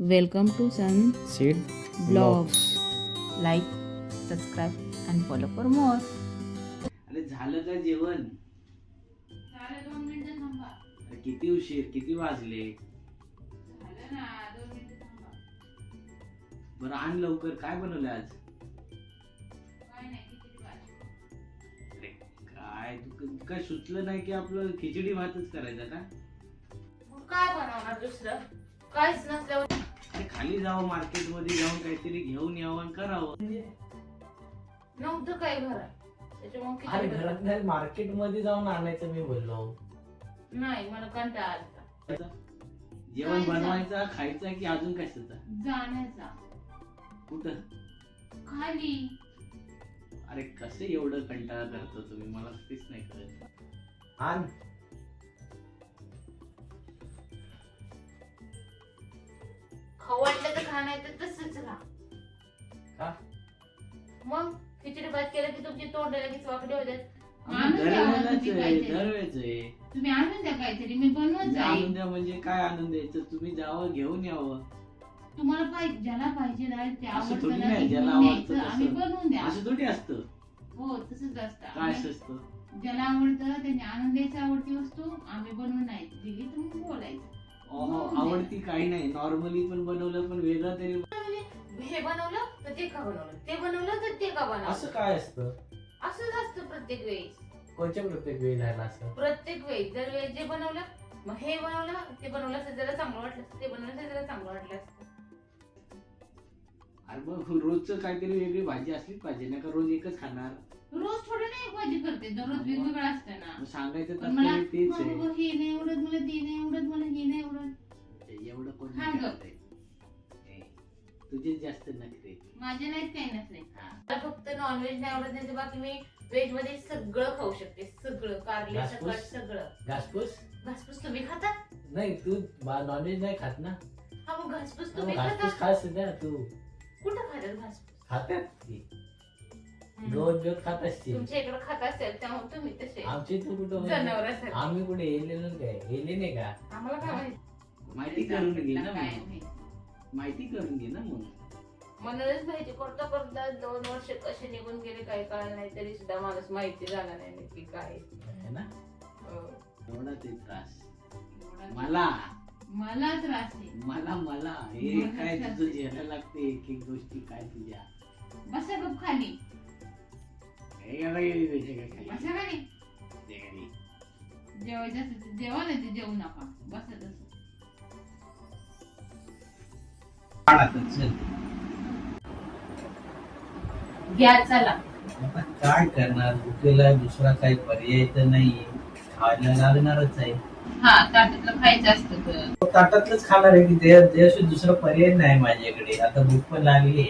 Welcome to Sun Seed Vlogs. Like, subscribe and follow for more. अरे झालं का जेवण? झालं 2 मिनिटं थांबा. अरे किती उशीर, किती वाजले? झालं ना 2 मिनिटं थांबा. बरं आण लवकर. काय बनवलं आज? काय नाही खिचडी भाजी. अरे काय तू काय सुचलं नाही की आपलं खिचडी भातच करायचा का? मग काय बनवणार दुसरं? काहीच नसल्यावर अरे खाली जावं मार्केट मध्ये जाऊन काहीतरी घेऊन यावं आणि करावं. नव्हतं काय घरात. त्याच्यामुळे अरे खिचडी घरात नाही, मार्केट मध्ये जाऊन आणायचं मी बोललो. नाही मला कंटाळा आलता. जेवण खायचं. बनवायचा खायचा की अजून कशाचा? जाण्याचा कुठं? खाली. अरे कसे एवढं कंटाळा करतो तुम्ही? मला तेच नाही कळत. आण. खाऊ वाटलं तर खा नाही तर तसंच राहा. का? मग खिचडी भात केलं की तुमची तोंडाला की वाकडे होतात. दरवेळेलाच आहे, दरवेळेच आहे. तुम्ही आणून द्या काहीतरी मी बनवत आणून जाईल. द्या म्हणजे काय आणून द्यायचं? तुम्ही जावं घेऊन यावं. तुम्हाला पाहिजे ज्याला पाहिजे ना ते असं आवडतं थोडी ना नाही, ते ज्याला घेऊन आवडतं द्यायचं. आम्ही तसं. बनवून द्या. असं थोडी असतं. हो तसंच असतं. काय आम्ही- असतं? ज्याला आवडतं त्याने आणून द्यायचं आवडती वस्तू. आम्ही बनवून नाही दिली तर मग बोलायचं. आवडती काही नाही. नॉर्मली पण बनवलं पण वेगळं तरी. हे बनवलं तर ते का बनवलं, ते बनवलं तर ते का बनवलं, असं काय असतं? असंच असतं प्रत्येक वेळी. कोणत्या प्रत्येक वेळी झालं असं? प्रत्येक वेळी जर वेळी जे बनवलं मग हे बनवलं ते बनवलं असतं जरा चांगलं वाटलं असतं, ते बनवलं तर जरा चांगलं वाटलं असतं. अरे मग रोजचं काहीतरी वेगळी भाजी असलीच पाहिजे ना, का रोज एकच खाणार? रोज थोडं नाही भाजी करते, दररोज वेगवेगळं असतं ना. मग सांगायचं पण मला तर तेच आहे. बाबा हे नाही आवडत, मला ते नाही आवडत, मला हे नाही आवडत. एवढं कोण हा नाही ग. करतंय. तुझे जास्त नखरे. माझे नाहीत काही नसले. मला फक्त नॉनव्हेज नाही आवडत नाही तर बाकी मी व्हेज मध्ये सगळं खाऊ शकते. सगळं कारले घासपूस? सकट सगळं. घासपूस? घासपूस तुम्ही खाता? नाही, तू नॉनव्हेज नाही खात ना? हा मग घासपूस तुम्ही खाता? घासपूस खास ना तू. कुठं खातात घासपूस? खातात की रोज रोज खात असतील. तुमच्या इकडे खात असेल त्यामुळे तुम्ही तसे आमची तू कुठं? जनावर आम्ही कुठे येलेलो काय? येले नाही का? आम्हाला काय माहिती? माहिती करून घे ना काय मग. माहिती. माहिती करून घे ना मग. म्हणूनच माहिती करता करता 2 वर्ष कसे निघून गेले काही काळ नाही तरी सुद्धा माणूस माहिती झाला नाही नक्की काय. है ना? हो. एवढा ते त्रास एवढा- मला मला त्रास आहे. मला हे मला काय त्रास तुझं आहे. झेलायला लागते एक एक गोष्टी काय तुझ्या. बसा गप खाली. हे काय खाली? बसा खाली. ते खाली. जेवायचं असेल तर जेवा नाही तर जेवू नका. बसा तसं. घ्या चला. आता काय करणार? भुकेला दुसरा काही पर्याय तर नाही. खायला लागणारच आहे. हा ताटातलं खायचं असतं तर. ताटातलंच खाणार आहे की त्याशिवाय दुसरा पर्याय नाही माझ्याकडे. आता भूक पण लागली,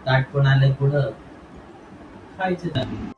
ताट पण आलंय पुढं, खायचं लागेल.